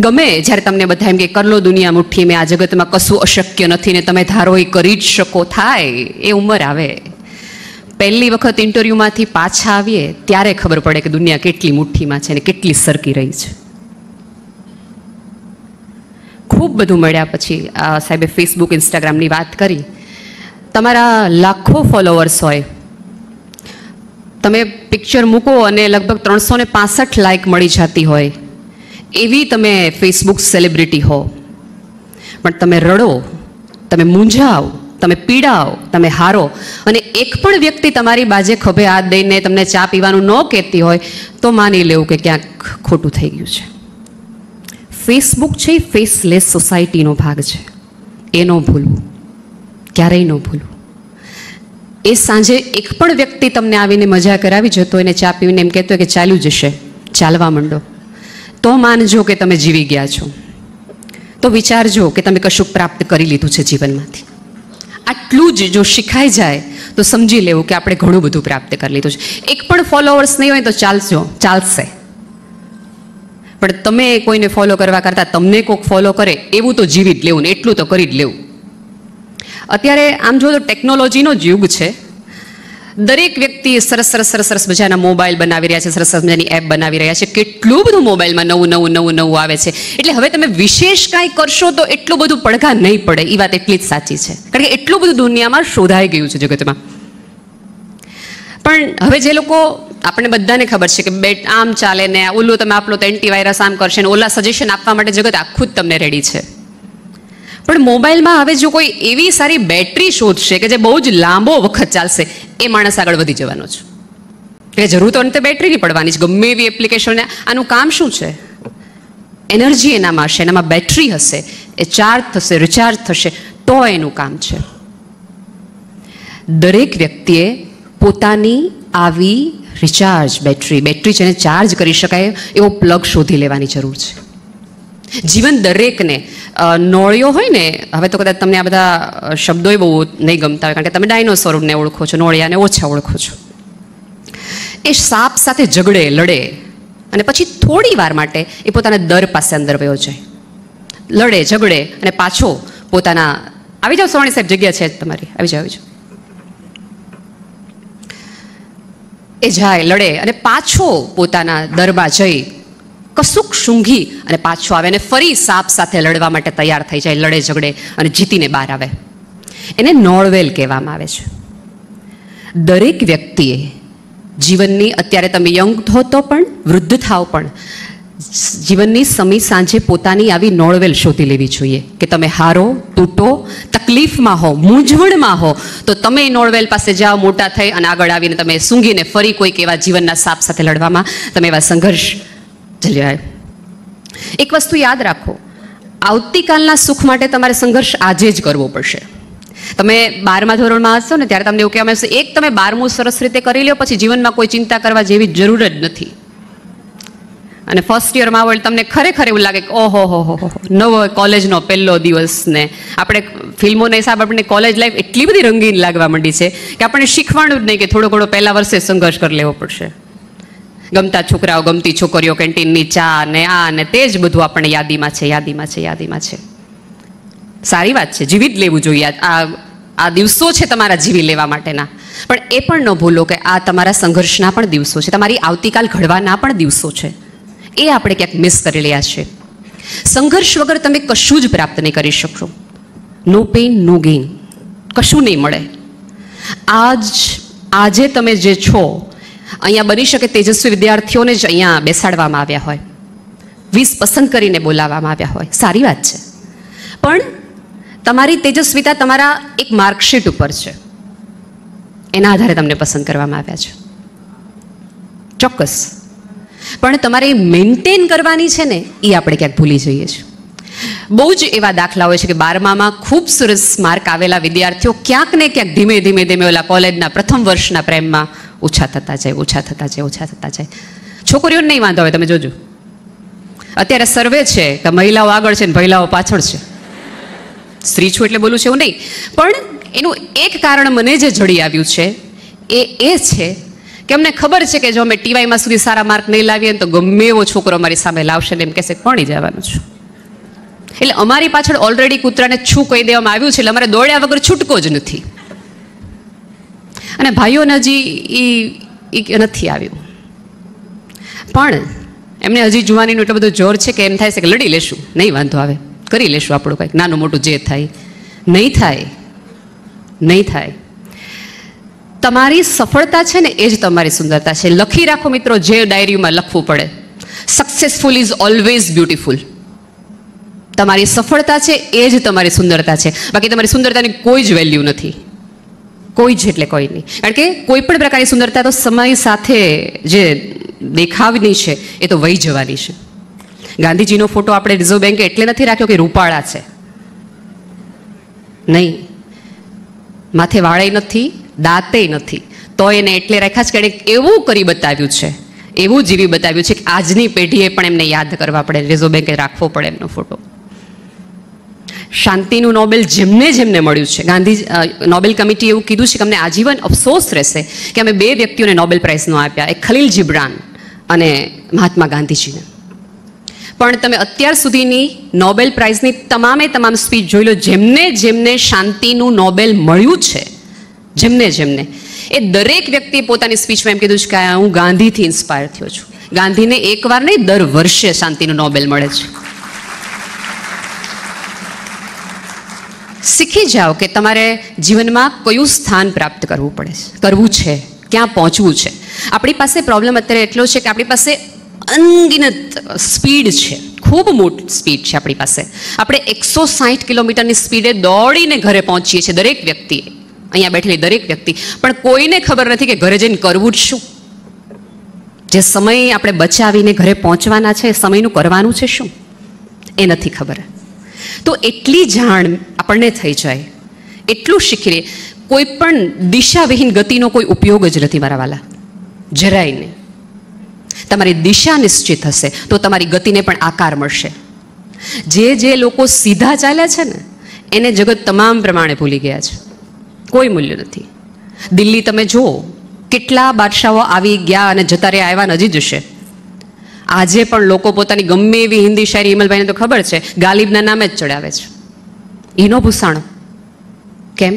ગમે જ્યારે તમને બધા એમ કે કર લો દુનિયા મુઠ્ઠી મેં, આ જગતમાં કશું અશક્ય નથી ને તમે ધારો એ કરી જ શકો, થાય એ ઉંમર આવે. પહેલી વખત ઇન્ટરવ્યૂમાંથી પાછા આવીએ ત્યારે ખબર પડે કે દુનિયા કેટલી મુઠ્ઠીમાં છે ને કેટલી સરકી રહી છે. ખૂબ બધું મળ્યા પછી સાહેબે ફેસબુક ઇન્સ્ટાગ્રામની વાત કરી. તમારા લાખો ફોલોવર્સ હોય, તમે પિક્ચર મૂકો અને લગભગ 365 લાઇક મળી જતી હોય, એવી તમે ફેસબુક સેલિબ્રિટી હો, પણ તમે રડો, તમે મૂંઝાઓ, તમે પીડાઓ, તમે હારો અને એક પણ વ્યક્તિ તમારી બાજે ખભે હાથ દઈને તમને ચા પીવાનું ન કહેતી હોય તો માની લેવું કે ક્યાંક ખોટું થઈ ગયું છે. ફેસબુક છે એ ફેસલેસ સોસાયટીનો ભાગ છે, એ ન ભૂલવું, ક્યારેય ન ભૂલવું. એ સાંજે એક પણ વ્યક્તિ તમને આવીને મજા કરાવી જતો એને ચા પીવીને એમ કહેતો હોય કે ચાલ્યું જશે, ચાલવા માંડો, તો માનજો કે તમે જીવી ગયા છો. તો વિચારજો કે તમે કશું પ્રાપ્ત કરી લીધું છે જીવનમાંથી. આટલું જ જો શીખાઈ જાય તો સમજી લેવું કે આપણે ઘણું બધું પ્રાપ્ત કરી લીધું છે. એક પણ ફોલોઅર્સ નહીં હોય તો ચાલશે, પણ તમે કોઈને ફોલો કરવા કરતાં તમને કોઈક ફોલો કરે એવું તો જીવી જ લેવું ને એટલું તો કરી જ લેવું. અત્યારે આમ જો તો ટેકનોલોજીનો જ યુગ છે. દરેક વ્યક્તિ સરસ મજાના મોબાઈલ બનાવી રહ્યા છે, સરસ મજાની એપ બનાવી રહ્યા છે. કેટલું બધું મોબાઈલમાં નવું આવે છે. એટલે હવે તમે વિશેષ કાંઈ કરશો તો એટલું બધું પડઘા નહીં પડે, એ વાત એટલી જ સાચી છે. કારણ કે એટલું બધું દુનિયામાં શોધાઈ ગયું છે જગતમાં. પણ હવે જે લોકો, આપણે બધાને ખબર છે કે આમ ચાલે ને ઓલું તમે આપલો તો એન્ટીવાયરસ આમ કરશે ને ઓલા સજેશન આપવા માટે જગત આખું જ તમને રેડી છે. પણ મોબાઈલમાં હવે જો કોઈ એવી સારી બેટરી શોધશે કે જે બહુ જ લાંબો વખત ચાલશે, એ માણસ આગળ વધી જવાનો છે. એટલે જરૂર તો અંતે બેટરીની પડવાની છે. ગમે એવી એપ્લિકેશનને આનું કામ શું છે? એનર્જી એનામાં હશે, એનામાં બેટરી હશે, એ ચાર્જ થશે, રિચાર્જ થશે, તો એનું કામ છે. દરેક વ્યક્તિએ પોતાની આવી રિચાર્જ બેટરી જેને ચાર્જ કરી શકાય એવો પ્લગ શોધી લેવાની જરૂર છે. જીવન દરેકને, નોળિયો હોય ને, હવે તો કદાચ તમને આ બધા શબ્દોય બહુ નહીં ગમતા હોય કારણ કે તમે ડાયનોસોરને ઓળખો છો, નોળિયાને ઓછા ઓળખો છો. એ સાપ સાથે લડે અને પછી થોડી વાર માટે એ પોતાના દર પાસે અંદર વયો જાય, લડે ઝઘડે અને પાછો પોતાના, આવી જાઓ સોવાણી સાહેબ, જગ્યા છે તમારી, આવી જાઓ. એ જાય, લડે અને પાછો પોતાના દરમાં જઈ કશુંક સૂંઘી અને પાછો આવે અને ફરી સાપ સાથે લડવા માટે તૈયાર થઈ જાય, લડે ઝઘડે અને જીતીને બહાર આવે. એને નોળવેલ કહેવામાં આવે છે. દરેક વ્યક્તિએ જીવનની, અત્યારે તમે યંગ થો તો પણ, વૃદ્ધ થાવ પણ, જીવનની સમી સાંજે પોતાની આવી નોળવેલ શોધી લેવી જોઈએ કે તમે હારો, તૂટો, તકલીફમાં હો, મૂંઝવણમાં હો તો તમે નોળવેલ પાસે જાઓ, મોટા થઈ અને આગળ આવીને તમે સૂંઘીને ફરી કોઈક એવા જીવનના સાપ સાથે લડવામાં તમે એવા સંઘર્ષ ઝલ્યા. એક વસ્તુ યાદ રાખો, આવતીકાલના સુખ માટે તમારે સંઘર્ષ આજે જ કરવો પડશે. તમે 12મા ધોરણમાં હશો ને ત્યારે તમને એવું કહેવામાં આવશે, એક તમે 12મું સરસ રીતે કરી લો પછી જીવનમાં કોઈ ચિંતા કરવા જેવી જરૂર જ નથી. અને ફર્સ્ટ યરમાં આવો એટલે તમને ખરેખર એવું લાગે કે ઓહો નવો કોલેજનો પહેલો દિવસ ને આપણે ફિલ્મોના હિસાબ આપણને કોલેજ લાઈફ એટલી બધી રંગીન લાગવા માંડી છે કે આપણને શીખવાનું જ નહીં કે થોડો ઘણો પહેલા વર્ષે સંઘર્ષ કરી લેવો પડશે. ગમતા છોકરાઓ, ગમતી છોકરીઓ, કેન્ટીનની ચા ને આ ને તે જ બધું આપણને યાદીમાં છે. સારી વાત છે, જીવી જ લેવું જોઈએ. આ દિવસો છે તમારા જીવી લેવા માટેના, પણ એ પણ ન ભૂલો કે આ તમારા સંઘર્ષના પણ દિવસો છે, તમારી આવતીકાલ ઘડવાના પણ દિવસો છે. એ આપણે ક્યાંક મિસ કરી રહ્યા છે. સંઘર્ષ વગર તમે કશું જ પ્રાપ્ત નહીં કરી શકશો. નો પેઇન નો ગેઇન, કશું નહીં મળે. આજે તમે જે છો, અહીંયા બની શકે તેજસ્વી વિદ્યાર્થીઓને જ અહીંયા બેસાડવામાં આવ્યા હોય, 20 પસંદ કરીને બોલાવવામાં આવ્યા હોય, સારી વાત છે. પણ તમારી તેજસ્વીતા તમારા એક માર્કશીટ ઉપર છે, એના આધારે તમને પસંદ કરવામાં આવ્યા છે, ચોક્કસ. પણ તમારે મેન્ટેન કરવાની છે ને, એ આપણે ક્યાંક ભૂલી જઈએ છીએ. બહુ જ એવા દાખલા હોય છે કે 12મામાં ખૂબ સરસ માર્ક આવેલા વિદ્યાર્થીઓ ક્યાંક ને ક્યાંક ધીમે ઓલા કોલેજના પ્રથમ વર્ષના પ્રેમમાં ઓછા થતા જાય. છોકરીઓને નહીં વાંધો હોય, તમે જોજો અત્યારે સર્વે છે કે મહિલાઓ આગળ છે ને મહિલાઓ પાછળ છે. સ્ત્રી છું એટલે બોલું છે એવું નહીં, પણ એનું એક કારણ મને જે જડી આવ્યું છે એ છે કે અમને ખબર છે કે જો અમે ટીવાયમાં સુધી સારા માર્ક નહીં લાવીએ તો ગમે એવો છોકરો અમારી સામે લાવશે ને એમ કહેશે ભણી જવાનું છું. એટલે અમારી પાછળ ઓલરેડી કૂતરાને છું કહી દેવામાં આવ્યું છે, એટલે અમારે દોડ્યા વગર છૂટકો જ નથી. અને ભાઈઓને હજી એ નથી આવ્યું, પણ એમને હજી જુવાનીનું એટલું બધું જોર છે કે એમ થાય છે કે લડી લેશું, નહીં વાંધો આવે, કરી લેશું આપણું કંઈક નાનું મોટું જે થાય. નહીં થાય, નહીં થાય. તમારી સફળતા છે ને એ જ તમારી સુંદરતા છે. લખી રાખો મિત્રો, જે ડાયરીમાં લખવું પડે, સક્સેસફુલ ઇઝ ઓલવેઝ બ્યુટીફુલ. તમારી સફળતા છે એ જ તમારી સુંદરતા છે, બાકી તમારી સુંદરતાની કોઈ જ વેલ્યુ નથી, કોઈ જ એટલે કોઈ નહીં. કારણ કે કોઈ પણ પ્રકારની સુંદરતા તો સમય સાથે જે દેખાવની છે એ તો વહી જવાની છે. ગાંધીજીનો ફોટો આપણે રિઝર્વ બેન્કે એટલે નથી રાખ્યો કે રૂપાળા છે, નહીં, માથે વાળે નથી, દાંતે નથી, તો એને એટલે રાખ્યા છે કે એને એવું કરી બતાવ્યું છે, એવું જીવી બતાવ્યું છે કે આજની પેઢીએ પણ એમને યાદ કરવા પડે, રિઝર્વ બેન્કે રાખવો પડે એમનો ફોટો. શાંતિનું નોબેલ જેમને જેમને મળ્યું છે, નોબેલ કમિટી એવું કીધું છે કે અમને આજીવન અફસોસ રહેશે કે અમે 2 વ્યક્તિઓને નોબેલ પ્રાઇઝ ન આપ્યા, એક ખલીલ જીબ્રાન અને મહાત્મા ગાંધીજીને. પણ તમે અત્યાર સુધીની નોબેલ પ્રાઇઝની તમામ સ્પીચ જોઈ લો, જેમને જેમને શાંતિનું નોબેલ મળ્યું છે, જેમને જેમને, એ દરેક વ્યક્તિએ પોતાની સ્પીચમાં એમ કીધું છે કે હું ગાંધીથી ઇન્સ્પાયર થયો છું. ગાંધીને એકવાર નહીં, દર વર્ષે શાંતિનું નોબેલ મળે છે. શીખી જાઓ કે તમારે જીવનમાં કયું સ્થાન પ્રાપ્ત કરવું છે, ક્યાં પહોંચવું છે. આપણી પાસે પ્રોબ્લેમ અત્યારે એટલો છે કે આપણી પાસે અનગિનત સ્પીડ છે, ખૂબ મોટી સ્પીડ છે આપણી પાસે. આપણે 160 કિલોમીટરની સ્પીડે દોડીને ઘરે પહોંચીએ છીએ, દરેક વ્યક્તિ, અહીંયા બેઠેલી દરેક વ્યક્તિ, પણ કોઈને ખબર નથી કે ઘરે જઈને કરવું જ શું. જે સમય આપણે બચાવીને ઘરે પહોંચવાના છે, એ સમયનું કરવાનું છે શું, એ નથી ખબર. તો એટલી જાણ આપણને થઈ જાય, એટલું શીખી લે. કોઈ પણ દિશાવિહીન ગતિનો કોઈ ઉપયોગ જ નથી મારા વાલા, જરાય નહીં. તમારી દિશા નિશ્ચિત હશે તો તમારી ગતિને પણ આકાર મળશે. જે લોકો સીધા ચાલ્યા છે ને એને જગત તમામ પ્રમાણે ભૂલી ગયા છે, કોઈ મૂલ્ય નથી. દિલ્હી તમે જુઓ, કેટલા બાદશાહો આવી ગયા અને જતા રહ્યા, આવ્યા હજી જશે. આજે પણ લોકો પોતાની ગમે એવી હિન્દી શાયરી, હિમલભાઈને તો ખબર છે, ગાલિબના નામે જ ચડાવે છે. એનો ભૂસાણો કેમ?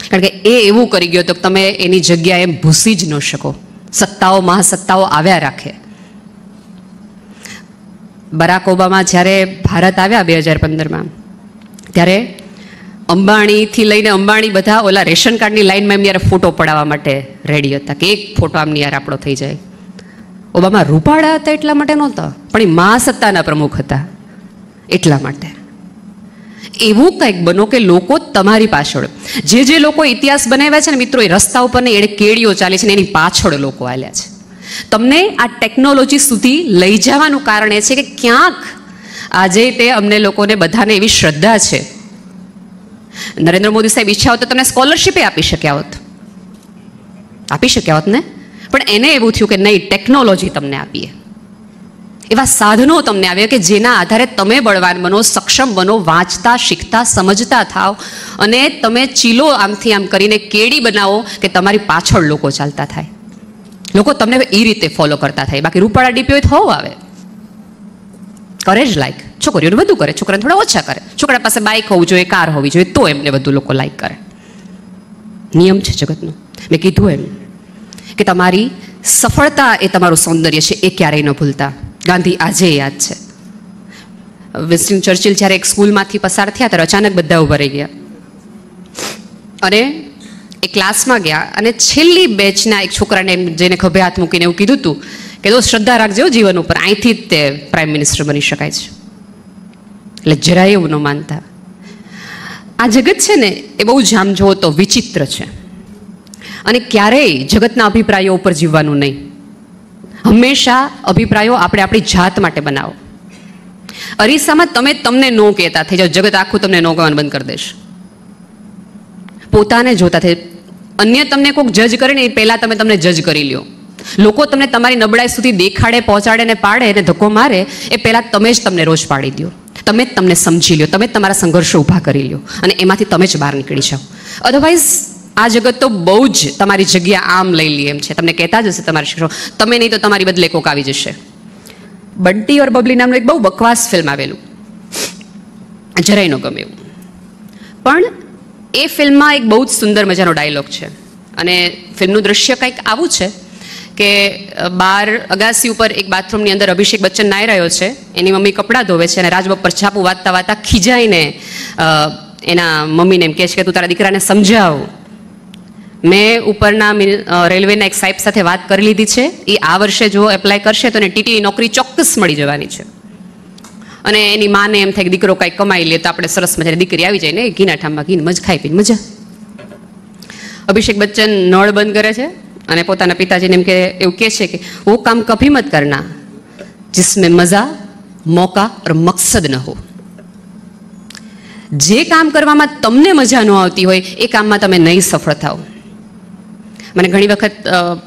કારણ કે એ એવું કરી ગયો તો તમે એની જગ્યાએ ભૂસી જ ન શકો. સત્તાઓ, મહાસત્તાઓ આવ્યા રાખે. બરાક ઓબામા જ્યારે ભારત આવ્યા 2015માં, ત્યારે અંબાણીથી લઈને અંબાણી બધા ઓલા રેશન કાર્ડની લાઈનમાં એમની યાર ફોટો પડાવવા માટે રેડી હતા કે એક ફોટો આમની યાર આપણો થઈ જાય. ઓબામા રૂપાળા હતા એટલા માટે નહોતા, પણ એ મહાસત્તાના પ્રમુખ હતા એટલા માટે. એવું કંઈક બનો કે લોકો તમારી પાછળ, જે લોકો ઇતિહાસ બનાવ્યા છે ને મિત્રો, એ રસ્તા ઉપર ને એણે કેડીઓ ચાલી છે ને એની પાછળ લોકો આવ્યા છે. તમને આ ટેકનોલોજી સુધી લઈ જવાનું કારણ એ છે કે ક્યાંક આજે તે અમને લોકોને બધાને એવી શ્રદ્ધા છે. નરેન્દ્ર મોદી સાહેબ ઈચ્છા હોત તો તમને સ્કોલરશીપે આપી શક્યા હોત ને, પણ એને એવું થયું કે નહીં, ટેકનોલોજી તમને આપીએ. એવા સાધનો તમને આવ્યા કે જેના આધારે તમે બળવાન બનો, સક્ષમ બનો, વાંચતા, શીખતા, સમજતા થાવ અને તમે ચીલો આમથી આમ કરીને કેડી બનાવો કે તમારી પાછળ લોકો ચાલતા થાય, લોકો તમને એ રીતે ફોલો કરતા થાય. બાકી રૂપાળા ડીપીઓ થવું આવે, કરે જ લાઈક. છોકરીઓને વધુ કરે, છોકરાને થોડા ઓછા કરે. છોકરા પાસે બાઇક હોવું જોઈએ, કાર હોવી જોઈએ, તો એમને વધુ લોકો લાઈક કરે. નિયમ છે જગતનો. મેં કીધું એમ કે તમારી સફળતા એ તમારું સૌંદર્ય છે, એ ક્યારેય ન ભૂલતા. ગાંધી આજે યાદ છે. વિન્સ્ટન ચર્ચિલ જ્યારે એક સ્કૂલમાંથી પસાર થયા ત્યારે અચાનક બધા ઊભા રહી ગયા અને એ ક્લાસમાં ગયા અને છેલ્લી બેચના એક છોકરાને જેને ખભે હાથ મૂકીને એવું કીધું હતું કે તો શ્રદ્ધા રાખજો જીવન ઉપર, અહીંથી જ તે પ્રાઇમ મિનિસ્ટર બની શકાય છે. એટલે જરાય એવું ન માનતા. આ જગત છે ને એ બહુ જામ જોવો તો વિચિત્ર છે અને ક્યારેય જગતના અભિપ્રાયો ઉપર જીવવાનું નહીં. હંમેશા અભિપ્રાયો આપણે આપણી જાત માટે બનાવો. અરીસામાં તમે તમને નો કહેતા થઈ જાઓ, જગત આખું તમને નો કહેવાનું બંધ કરી દેશે. પોતાને જોતા થઈ, અન્ય તમને કોઈક જજ કરે ને એ પહેલાં તમે તમને જજ કરી લ્યો. લોકો તમને તમારી નબળાઈ સુધી દેખાડે, પહોંચાડે ને પાડે ને ધક્કો મારે એ પહેલાં તમે જ તમને રોજ પાડી દો. તમે જ તમને સમજી લ્યો, તમે જ તમારા સંઘર્ષો ઊભા કરી લ્યો અને એમાંથી તમે જ બહાર નીકળી જાઓ. અધરવાઇઝ આ જગત તો બહુ જ તમારી જગ્યા આમ લઈ લે એમ છે. તમને કહેતા જ હશે તમારા શિક્ષકો, તમે નહીં તો તમારી બદલે કોક આવી જશે. બંટી ઓર બબલી નામનું એક બહુ બકવાસ ફિલ્મ આવેલું, જરાય ન ગમે એવું. પણ એ ફિલ્મમાં એક બહુ જ સુંદર મજાનો ડાયલોગ છે અને ફિલ્મનું દૃશ્ય કંઈક આવું છે કે બહાર અગાસી ઉપર એક બાથરૂમની અંદર અભિષેક બચ્ચન નાહી રહ્યો છે, એની મમ્મી કપડાં ધોવે છે અને રાજબબ્બર છાપું વાંચતા વાંચતા ખીજાઈને એના મમ્મીને એમ કહે છે કે તું તારા દીકરાને સમજાવ, મેં ઉપરના રેલવેના એક સાહેબ સાથે વાત કરી લીધી છે, એ આ વર્ષે જો એપ્લાય કરશે તો એને ટીટીની નોકરી ચોક્કસ મળી જવાની છે. અને એની માને એમ થાય કે દીકરો કાંઈક કમાઈ લે તો આપણે સરસ મજાની દીકરી આવી જાય ને, ઘીના ઠામમાં ઘીને મજ ખાઈ પીને મજા. અભિષેક બચ્ચન નળ બંધ કરે છે અને પોતાના પિતાજીને એમ કે એવું કહે છે કે વો કામ કભી મત કરના જિસમેં મજા મોકા ઓર મકસદ ન હો. જે કામ કરવામાં તમને મજા ન આવતી હોય એ કામમાં તમે નહીં સફળ થાઓ. મને ઘણી વખત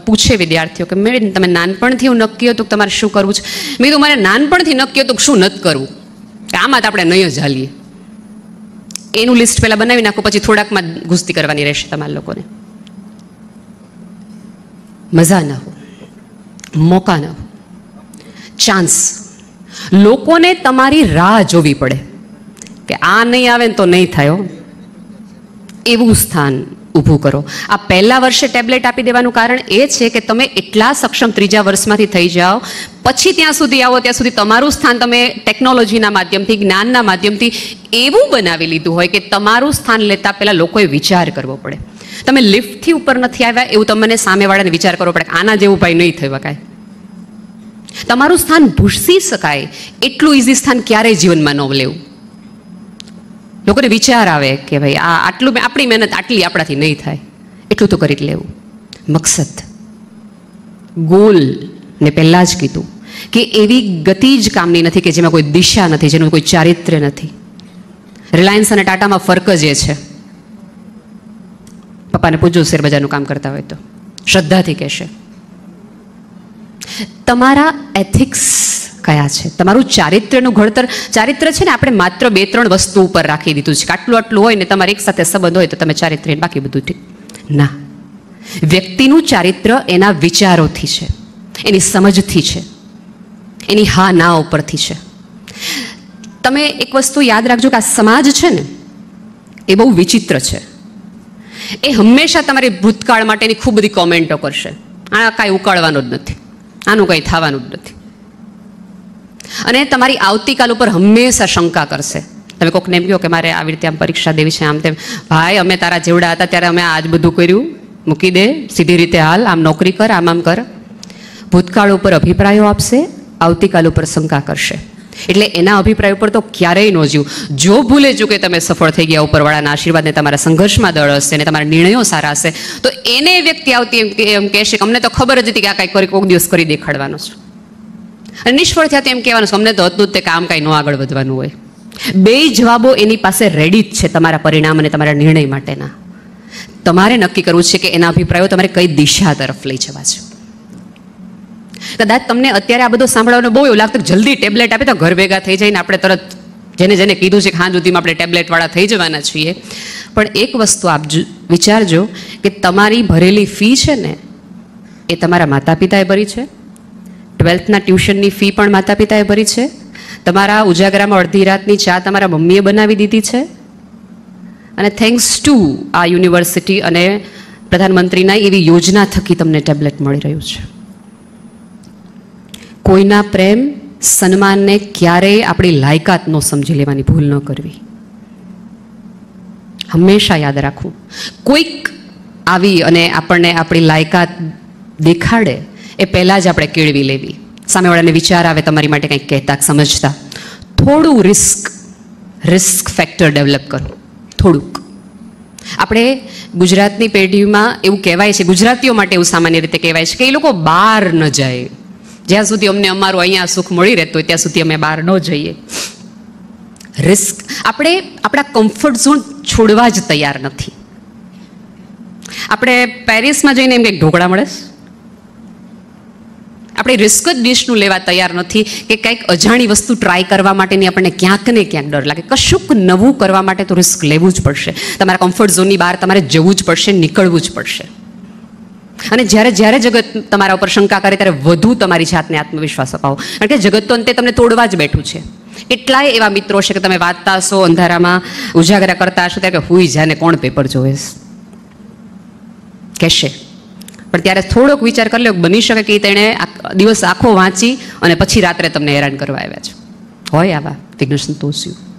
પૂછે વિદ્યાર્થીઓ કે મેં તમે નાનપણથી એવું નક્કી હતું કે તમારે શું કરવું છે? મેં કીધું મારે નાનપણથી નક્કી હતું કે શું નથી કરવું, કે આમાં તો આપણે નહીં જ હાલીએ. એનું લિસ્ટ પહેલાં બનાવી નાખો, પછી થોડાકમાં ઘૂસતી કરવાની રહેશે તમારા લોકોને. મજા ન હો, મોકા ન હો, ચાન્સ. લોકોને તમારી રાહ જોવી પડે કે આ નહીં આવે ને તો નહીં થાય, એવું સ્થાન ઊભું કરો. આ પહેલા વર્ષે ટેબ્લેટ આપી દેવાનું કારણ એ છે કે તમે એટલા સક્ષમ ત્રીજા વર્ષમાંથી થઈ જાઓ, પછી ત્યાં સુધી આવો ત્યાં સુધી તમારું સ્થાન તમે ટેકનોલોજીના માધ્યમથી, જ્ઞાનના માધ્યમથી એવું બનાવી લીધું હોય કે તમારું સ્થાન લેતા પહેલાં લોકોએ વિચાર કરવો પડે. તમે લિફ્ટથી ઉપર નથી આવ્યા એવું તમને સામેવાળાને વિચાર કરવો પડે કે આના જેવું ભાઈ નહીં થઈ શકાય. તમારું સ્થાન ભૂસી શકાય એટલું ઇઝી સ્થાન ક્યારેય જીવનમાં ન લેવું. લોકોને વિચાર આવે કે ભાઈ આ આટલું આપણી મહેનત આટલી આપણાથી નહીં થાય, એટલું તો કરી જ લેવું. મકસદ, ગોલ ને પહેલાં જ કીધું કે એવી ગતિ જ કામની નથી કે જેમાં કોઈ દિશા નથી, જેનું કોઈ ચારિત્ર્ય નથી. રિલાયન્સ અને ટાટામાં ફરક જ એ છે. પપ્પાને પૂછજો શેરબજારનું કામ કરતા હોય તો શ્રદ્ધાથી કહેશે. તમારા એથિક્સ કયા છે? તમારું ચારિત્ર્યનું ઘડતર. ચારિત્ર્ય છે ને આપણે માત્ર 2-3 વસ્તુ ઉપર રાખી દીધું છે કે આટલું હોય ને તમારે એક સાથે સંબંધ હોય તો તમે ચારિત્ર્ય, બાકી બધું ઠીક ના. વ્યક્તિનું ચારિત્ર્ય એના વિચારોથી છે, એની સમજથી છે, એની હા ના ઉપરથી છે. તમે એક વસ્તુ યાદ રાખજો કે આ સમાજ છે ને એ બહુ વિચિત્ર છે. એ હંમેશા તમારી ભૂતકાળ માટેની ખૂબ બધી કોમેન્ટો કરશે. આ કાંઈ ઉકાળવાનું જ નથી, આનું કંઈ થવાનું જ નથી. અને તમારી આવતીકાલ ઉપર હંમેશા શંકા કરશે. તમે કોકને એમ કહો કે મારે આવી રીતે આમ પરીક્ષા દેવી છે, આમ તેમ, ભાઈ અમે તારા જેવડા હતા ત્યારે અમે આજ બધું કર્યું, મૂકી દે, સીધી રીતે હાલ, આમ નોકરી કર, આમ કર. ભૂતકાળ ઉપર અભિપ્રાયો આપશે, આવતીકાલ ઉપર શંકા કરશે. એટલે એના અભિપ્રાય ઉપર તો ક્યારેય ન જીવ. જો ભૂલે ચૂકે તમે સફળ થઈ ગયા ઉપરવાળાના આશીર્વાદને, તમારા સંઘર્ષમાં દળ હશે અને તમારા નિર્ણયો સારા હશે, તો એને વ્યક્તિ આવતી એમ કહેશે કે અમને તો ખબર જ હતી કે આ કાંઈ કોઈક દિવસ કરી દેખાડવાનો છે. અને નિષ્ફળ થયા તો એમ કહેવાનું છે અમને તો હતું જ તે કામ કાંઈ ન આગળ વધવાનું હોય. 2 જવાબો એની પાસે રેડી જ છે તમારા પરિણામ અને તમારા નિર્ણય માટેના. તમારે નક્કી કરવું છે કે એના અભિપ્રાયો તમારે કઈ દિશા તરફ લઈ જવા છે. કદાચ તમને અત્યારે આ બધું સાંભળવાનું બહુ એવું લાગતું જલ્દી ટેબ્લેટ આપે તો ઘર ભેગા થઈ જઈને આપણે તરત જેને કીધું છે કે હાં સુધીમાં આપણે ટેબ્લેટવાળા થઈ જવાના છીએ. પણ એક વસ્તુ આપ વિચારજો કે તમારી ભરેલી ફી છે ને એ તમારા માતા પિતાએ ભરી છે. 12થના ટ્યુશનની ફી પણ માતા પિતાએ ભરી છે. તમારા ઉજાગરામાં અડધી રાતની ચા તમારા મમ્મીએ બનાવી દીધી છે. અને થેન્ક્સ ટુ આ યુનિવર્સિટી અને પ્રધાનમંત્રીના એવી યોજના થકી તમને ટેબ્લેટ મળી રહ્યું છે. કોઈના પ્રેમ સન્માનને ક્યારેય આપણી લાયકાત ન સમજી લેવાની ભૂલ ન કરવી. હંમેશા યાદ રાખવું, કોઈક આવી અને આપણને આપણી લાયકાત દેખાડે એ પહેલાં જ આપણે કેળવી લેવી. સામેવાળાને વિચાર આવે તમારી માટે કંઈક કહેતા સમજતા, થોડું રિસ્ક ફેક્ટર ડેવલપ કરવું. થોડુંક આપણે ગુજરાતની પેઢીમાં એવું કહેવાય છે, ગુજરાતીઓ માટે એવું સામાન્ય રીતે કહેવાય છે કે એ લોકો બહાર ન જાય. જ્યાં સુધી અમને અમારું અહીંયા સુખ મળી રહેતું હોય ત્યાં સુધી અમે બહાર ન જઈએ. રિસ્ક, આપણે આપણા કમ્ફર્ટ ઝોન છોડવા જ તૈયાર નથી. આપણે પેરિસમાં જઈને એમ કંઈક ઢોકળા મળે, આપણે રિસ્ક જ દેશનું લેવા તૈયાર નથી કે કંઈક અજાણી વસ્તુ ટ્રાય કરવા માટેની આપણને ક્યાંક ને ક્યાંક ડર લાગે. કશુંક નવું કરવા માટે તો રિસ્ક લેવું જ પડશે. તમારા કમ્ફર્ટ ઝોનની બહાર તમારે જવું જ પડશે, નીકળવું જ પડશે. અને જ્યારે જ્યારે જગત તમારા ઉપર શંકા કરે ત્યારે વધુ તમારી જાતને આત્મવિશ્વાસ અપાવો, કારણ કે જગત તો અંતે તમને તોડવા જ બેઠું છે. કેટલાય એવા મિત્રો છે કે તમે વાંચતા હશો, અંધારામાં ઉજાગરા કરતા હશો ત્યારે કે હુઈ જાને કોણ પેપર જોવે કહેશે. પણ ત્યારે થોડોક વિચાર કરી લો, બની શકે કે તેણે દિવસ આખો વાંચી અને પછી રાત્રે તમને હેરાન કરવા આવ્યા છે. હોય આવા વિઘ્ન સંતોષિયું.